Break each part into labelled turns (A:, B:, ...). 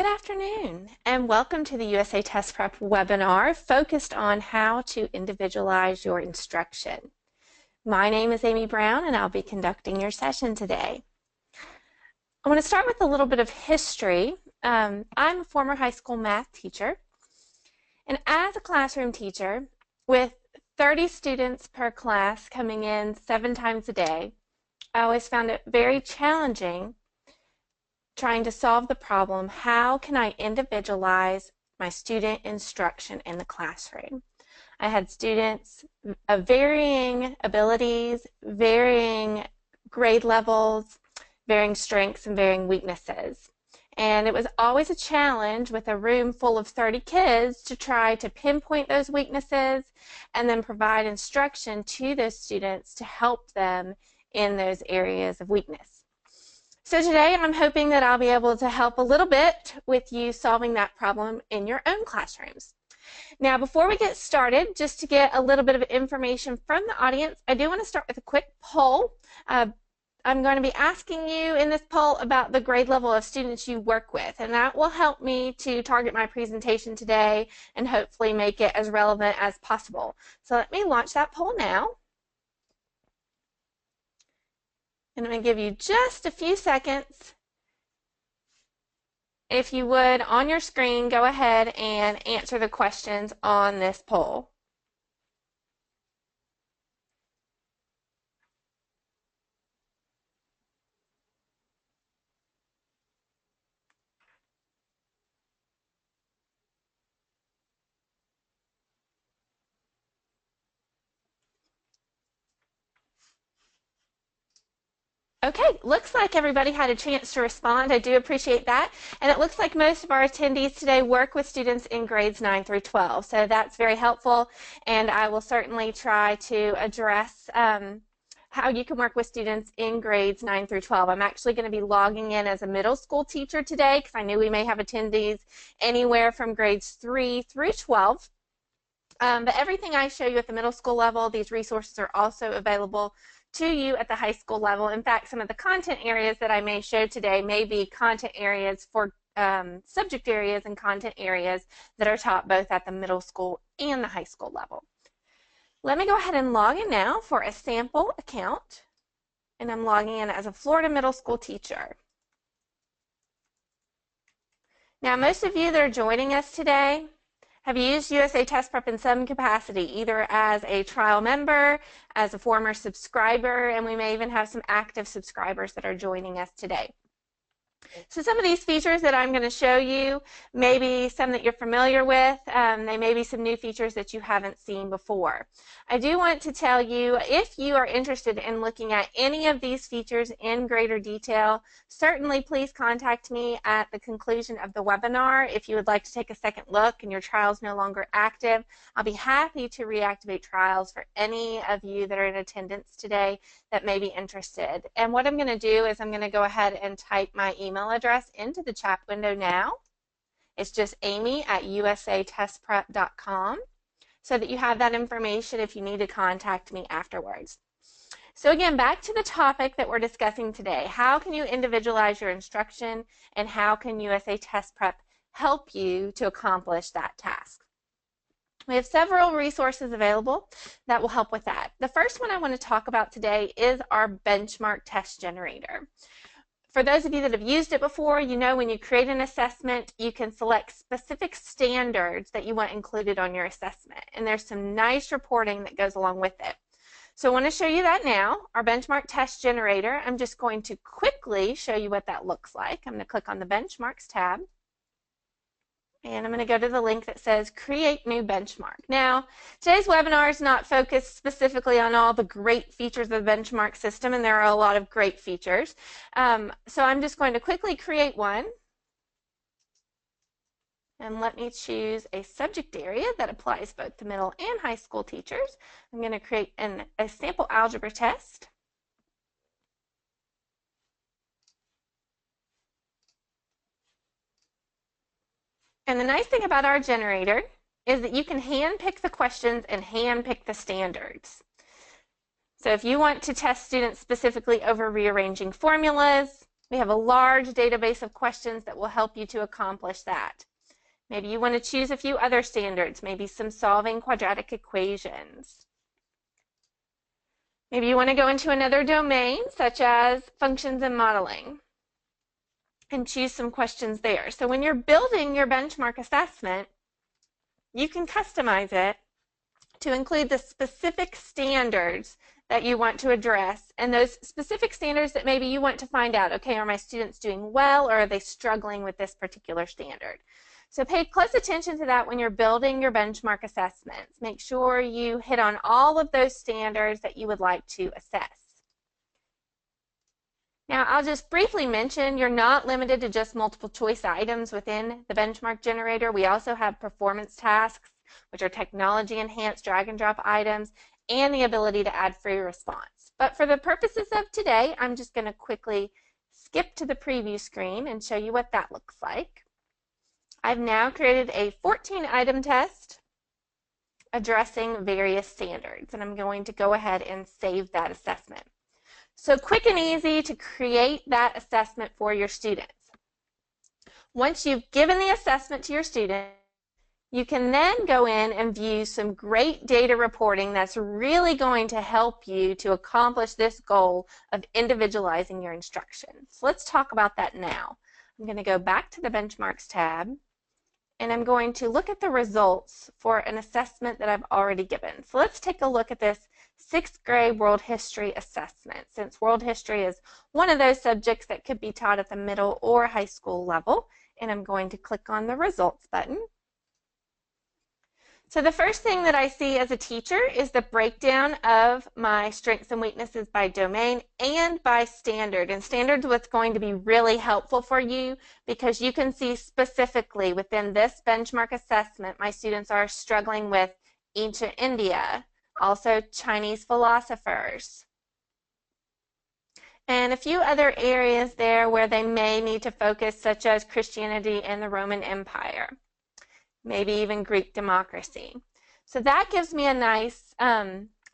A: Good afternoon, and welcome to the USA Test Prep webinar focused on how to individualize your instruction. My name is Amy Brown, and I'll be conducting your session today. I want to start with a little bit of history. I'm a former high school math teacher, and as a classroom teacher, with 30 students per class coming in 7 times a day, I always found it very challenging trying to solve the problem, how can I individualize my student instruction in the classroom? I had students of varying abilities, varying grade levels, varying strengths, and varying weaknesses. And it was always a challenge with a room full of 30 kids to try to pinpoint those weaknesses and then provide instruction to those students to help them in those areas of weakness. So today I'm hoping that I'll be able to help a little bit with you solving that problem in your own classrooms. Now, before we get started, just to get a little bit of information from the audience, I do want to start with a quick poll. I'm going to be asking you in this poll about the grade level of students you work with, and that will help me to target my presentation today and hopefully make it as relevant as possible. So let me launch that poll now. And I'm going to give you just a few seconds. If you would, on your screen, go ahead and answer the questions on this poll. Okay, looks like everybody had a chance to respond. I do appreciate that. And it looks like most of our attendees today work with students in grades 9 through 12. So that's very helpful, and I will certainly try to address how you can work with students in grades 9 through 12. I'm actually going to be logging in as a middle school teacher today because I knew we may have attendees anywhere from grades 3 through 12. But everything I show you at the middle school level, these resources are also available to you at the high school level. In fact, some of the content areas that I may show today may be content areas for subject areas and content areas that are taught both at the middle school and the high school level. Let me go ahead and log in now for a sample account, and I'm logging in as a Florida middle school teacher. Now, most of you that are joining us today have used USATestprep in some capacity, either as a trial member, as a former subscriber, and we may even have some active subscribers that are joining us today. So some of these features that I'm going to show you may be some that you're familiar with. They may be some new features that you haven't seen before. I do want to tell you, if you are interested in looking at any of these features in greater detail, certainly please contact me at the conclusion of the webinar. If you would like to take a second look and your trial is no longer active, I'll be happy to reactivate trials for any of you that are in attendance today that may be interested. And what I'm going to do is I'm going to go ahead and type my email address into the chat window now. It's just amy@usatestprep.com, so that you have that information if you need to contact me afterwards. So again, back to the topic that we're discussing today. How can you individualize your instruction, and how can USATestprep help you to accomplish that task? We have several resources available that will help with that. The first one I want to talk about today is our benchmark test generator. For those of you that have used it before, you know when you create an assessment, you can select specific standards that you want included on your assessment. And there's some nice reporting that goes along with it. So I want to show you that now, our benchmark test generator. I'm just going to quickly show you what that looks like. I'm going to click on the Benchmarks tab. And I'm going to go to the link that says Create New Benchmark. Now, today's webinar is not focused specifically on all the great features of the benchmark system, and there are a lot of great features. So I'm just going to quickly create one. And let me choose a subject area that applies both to middle and high school teachers. I'm going to create a sample algebra test. And the nice thing about our generator is that you can hand-pick the questions and hand-pick the standards. So if you want to test students specifically over rearranging formulas, We have a large database of questions that will help you to accomplish that. Maybe you want to choose a few other standards, maybe some solving quadratic equations. Maybe you want to go into another domain, such as functions and modeling, and choose some questions there. So when you're building your benchmark assessment, you can customize it to include the specific standards that you want to address, and those specific standards that maybe you want to find out, okay, are my students doing well, or are they struggling with this particular standard? So pay close attention to that when you're building your benchmark assessments. Make sure you hit on all of those standards that you would like to assess. Now, I'll just briefly mention you're not limited to just multiple choice items within the benchmark generator. We also have performance tasks, which are technology enhanced drag and drop items, and the ability to add free response. But for the purposes of today, I'm just going to quickly skip to the preview screen and show you what that looks like. I've now created a 14-item test addressing various standards, and I'm going to go ahead and save that assessment. So quick and easy to create that assessment for your students. Once you've given the assessment to your student, you can then go in and view some great data reporting that's really going to help you to accomplish this goal of individualizing your instruction. So let's talk about that now. I'm going to go back to the Benchmarks tab, and I'm going to look at the results for an assessment that I've already given. So let's take a look at this 6th grade world history assessment, since world history is one of those subjects that could be taught at the middle or high school level. And I'm going to click on the results button. So the first thing that I see as a teacher is the breakdown of my strengths and weaknesses by domain and by standard. And standard is what's going to be really helpful for you, because you can see specifically within this benchmark assessment, my students are struggling with ancient India, also Chinese philosophers, and a few other areas there where they may need to focus, such as Christianity and the Roman Empire, maybe even Greek democracy. So that gives me a nice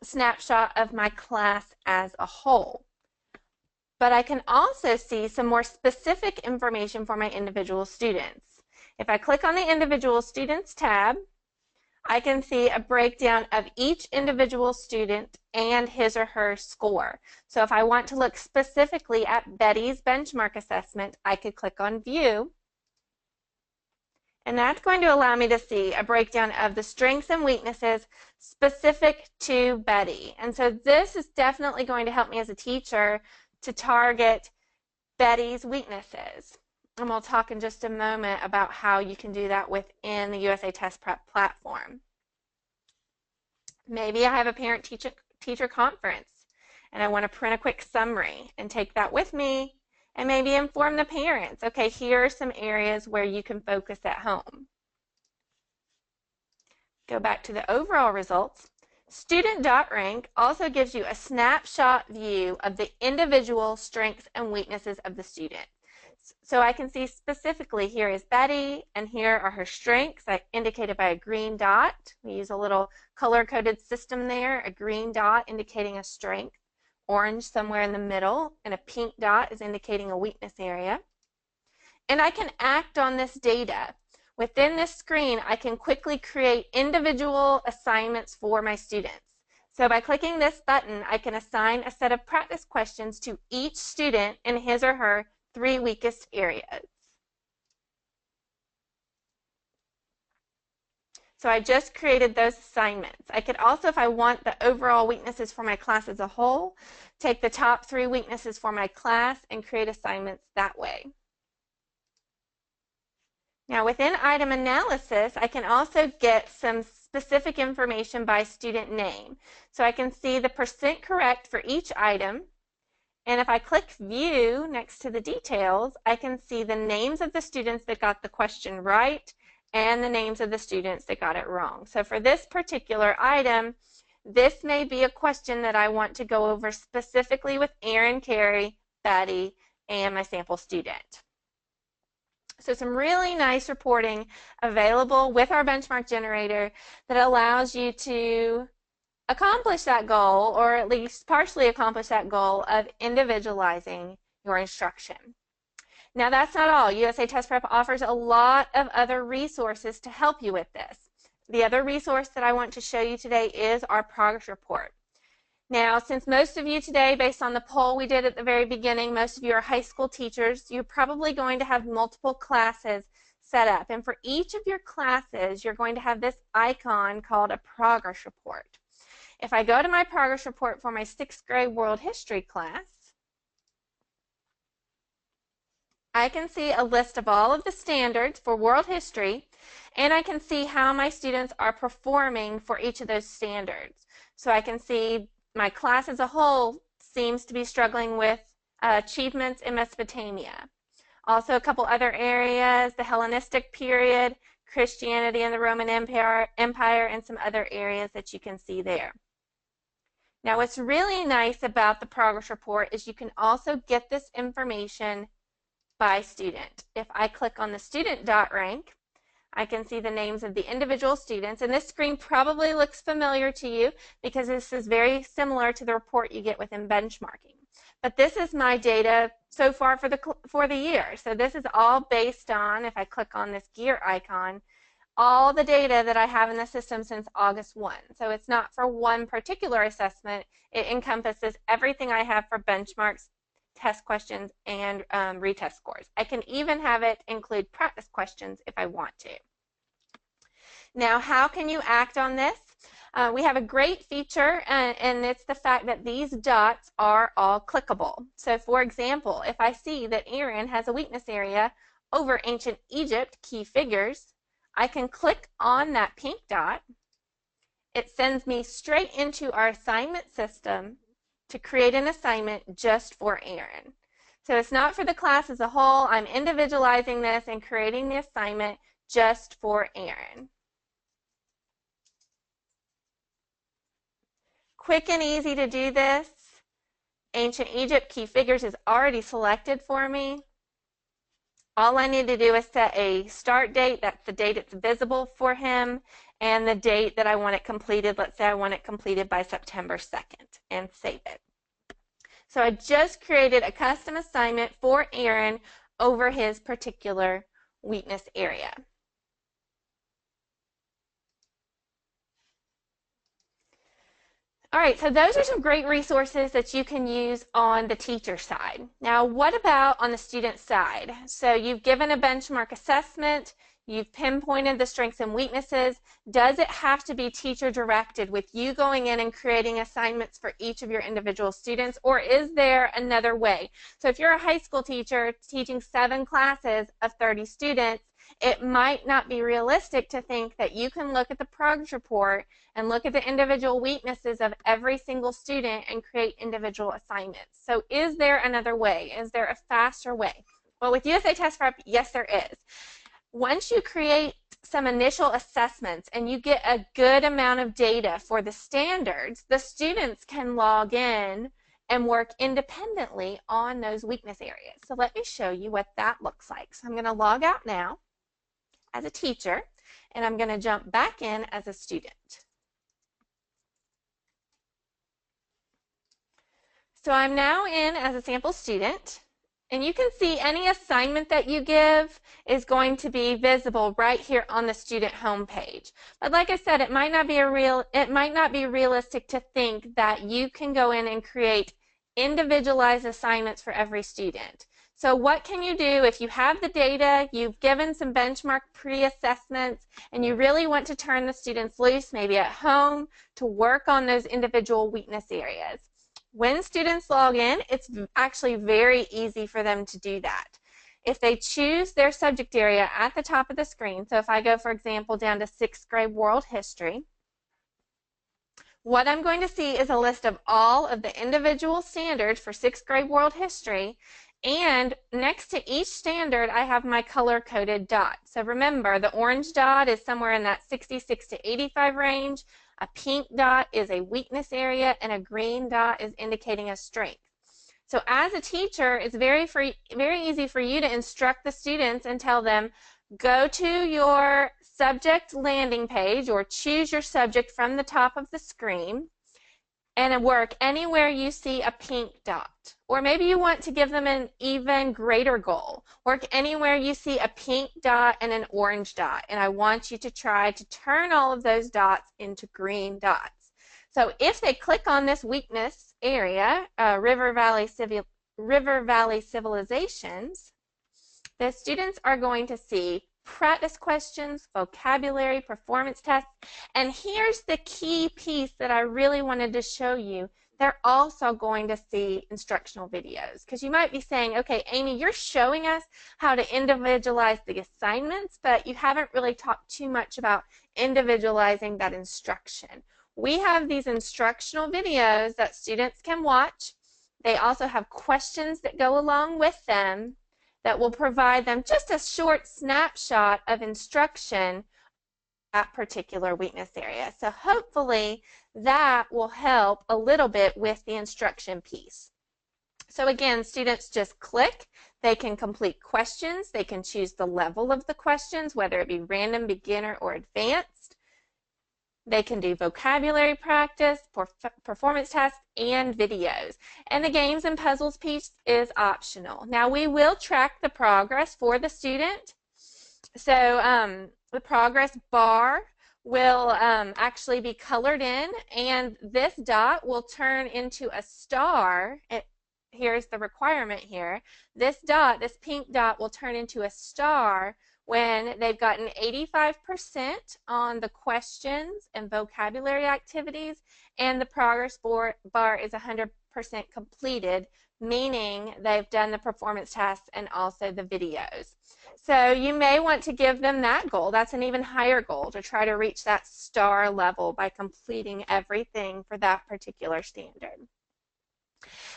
A: snapshot of my class as a whole. But I can also see some more specific information for my individual students. If I click on the Individual Students tab, I can see a breakdown of each individual student and his or her score. So if I want to look specifically at Betty's benchmark assessment, I could click on View. And that's going to allow me to see a breakdown of the strengths and weaknesses specific to Betty. And so this is definitely going to help me as a teacher to target Betty's weaknesses. And we'll talk in just a moment about how you can do that within the USATestprep platform. Maybe I have a parent-teacher conference and I want to print a quick summary and take that with me and maybe inform the parents. Okay, here are some areas where you can focus at home. Go back to the overall results. Student.rank also gives you a snapshot view of the individual strengths and weaknesses of the student. So I can see specifically here is Betty, and here are her strengths, indicated by a green dot. We use a little color-coded system there, a green dot indicating a strength, orange somewhere in the middle, and a pink dot is indicating a weakness area. And I can act on this data. Within this screen, I can quickly create individual assignments for my students. So by clicking this button, I can assign a set of practice questions to each student in his or her 3 weakest areas. So I just created those assignments. I could also, if I want the overall weaknesses for my class as a whole, take the top 3 weaknesses for my class and create assignments that way. Now within item analysis, I can also get some specific information by student name. So I can see the % correct for each item. And if I click View next to the details, I can see the names of the students that got the question right and the names of the students that got it wrong. So for this particular item, this may be a question that I want to go over specifically with Erin, Carrie, Betty, and my sample student. So some really nice reporting available with our benchmark generator that allows you to accomplish that goal, or at least partially accomplish that goal of individualizing your instruction. Now that's not all. USA Test Prep offers a lot of other resources to help you with this. The other resource that I want to show you today is our progress report. Now, since most of you today, based on the poll we did at the very beginning, most of you are high school teachers, you're probably going to have multiple classes set up. And for each of your classes, you're going to have this icon called a progress report. If I go to my progress report for my 6th grade world history class, I can see a list of all of the standards for world history, and I can see how my students are performing for each of those standards. So I can see my class as a whole seems to be struggling with achievements in Mesopotamia. Also a couple other areas, the Hellenistic period, Christianity and the Roman Empire, and some other areas that you can see there. Now what's really nice about the progress report is you can also get this information by student. If I click on the student dot rank, I can see the names of the individual students, and this screen probably looks familiar to you because this is very similar to the report you get within benchmarking. But this is my data so far for the year. So this is all based on, if I click on this gear icon, all the data that I have in the system since August 1. So it's not for one particular assessment. It encompasses everything I have for benchmarks, test questions, and retest scores. I can even have it include practice questions if I want to. Now, how can you act on this? We have a great feature, and it's the fact that these dots are all clickable. So, for example, if I see that Aaron has a weakness area over ancient Egypt key figures, I can click on that pink dot. It sends me straight into our assignment system to create an assignment just for Aaron. So it's not for the class as a whole. I'm individualizing this and creating the assignment just for Aaron. Quick and easy to do this. Ancient Egypt key figures is already selected for me. All I need to do is set a start date. That's the date it's visible for him, and the date that I want it completed. Let's say I want it completed by September 2nd, and save it. So I just created a custom assignment for Aaron over his particular weakness area. All right, so those are some great resources that you can use on the teacher side. Now, what about on the student side? So you've given a benchmark assessment, you've pinpointed the strengths and weaknesses. Does it have to be teacher directed with you going in and creating assignments for each of your individual students, or is there another way? So if you're a high school teacher teaching 7 classes of 30 students, it might not be realistic to think that you can look at the progress report and look at the individual weaknesses of every single student and create individual assignments. So is there another way? Is there a faster way? Well, with USA Test Prep, yes, there is. Once you create some initial assessments and you get a good amount of data for the standards, the students can log in and work independently on those weakness areas. So let me show you what that looks like. So I'm going to log out now as a teacher, and I'm going to jump back in as a student. So I'm now in as a sample student, and you can see any assignment that you give is going to be visible right here on the student homepage. But like I said, it might not be realistic to think that you can go in and create individualized assignments for every student. So what can you do if you have the data, you've given some benchmark pre-assessments, and you really want to turn the students loose, maybe at home, to work on those individual weakness areas? When students log in, it's actually very easy for them to do that. If they choose their subject area at the top of the screen, so if I go, for example, down to 6th grade world history, what I'm going to see is a list of all of the individual standards for 6th grade world history, and next to each standard I have my color-coded dot. So remember, the orange dot is somewhere in that 66 to 85 range, a pink dot is a weakness area, and a green dot is indicating a strength. So as a teacher, it's very easy for you to instruct the students and tell them, go to your subject landing page or choose your subject from the top of the screen and work anywhere you see a pink dot. Or maybe you want to give them an even greater goal. Work anywhere you see a pink dot and an orange dot. And I want you to try to turn all of those dots into green dots. So if they click on this weakness area, River Valley Civilizations, the students are going to see practice questions, vocabulary, performance tests, and here's the key piece that I really wanted to show you. They're also going to see instructional videos, because you might be saying, okay, Amy, you're showing us how to individualize the assignments, but you haven't really talked too much about individualizing that instruction. We have these instructional videos that students can watch. They also have questions that go along with them that will provide them just a short snapshot of instruction that particular weakness area. So hopefully that will help a little bit with the instruction piece. So again, students just click. They can complete questions. They can choose the level of the questions, whether it be random, beginner, or advanced. They can do vocabulary practice, performance tests, and videos. And the games and puzzles piece is optional. Now we will track the progress for the student. So the progress bar will actually be colored in, and this dot will turn into a star. Here's the requirement here. This dot, this pink dot, will turn into a star when they've gotten 85% on the questions and vocabulary activities, and the progress bar is 100% completed, meaning they've done the performance tests and also the videos. So you may want to give them that goal. That's an even higher goal, to try to reach that star level by completing everything for that particular standard.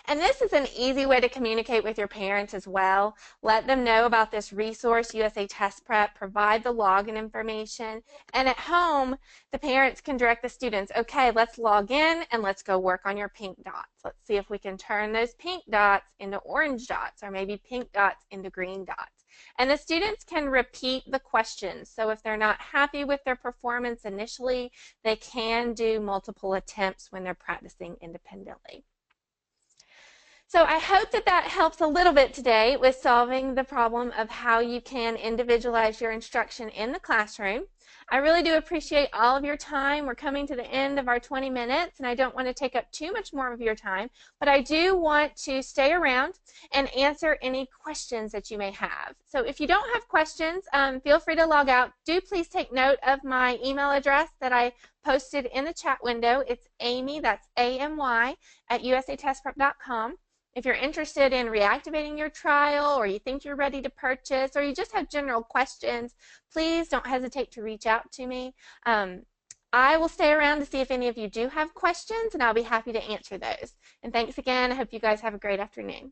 A: And this is an easy way to communicate with your parents as well. Let them know about this resource, USATestprep, provide the login information, and at home, the parents can direct the students, okay, let's log in and let's go work on your pink dots. Let's see if we can turn those pink dots into orange dots, or maybe pink dots into green dots. And the students can repeat the questions. So if they're not happy with their performance initially, they can do multiple attempts when they're practicing independently. So I hope that that helps a little bit today with solving the problem of how you can individualize your instruction in the classroom. I really do appreciate all of your time. We're coming to the end of our 20 minutes, and I don't want to take up too much more of your time, but I do want to stay around and answer any questions that you may have. So if you don't have questions, feel free to log out. Do please take note of my email address that I posted in the chat window. It's Amy, that's AMY, at USATestprep.com. If you're interested in reactivating your trial, or you think you're ready to purchase, or you just have general questions, please don't hesitate to reach out to me. I will stay around to see if any of you do have questions, and I'll be happy to answer those. And thanks again. I hope you guys have a great afternoon.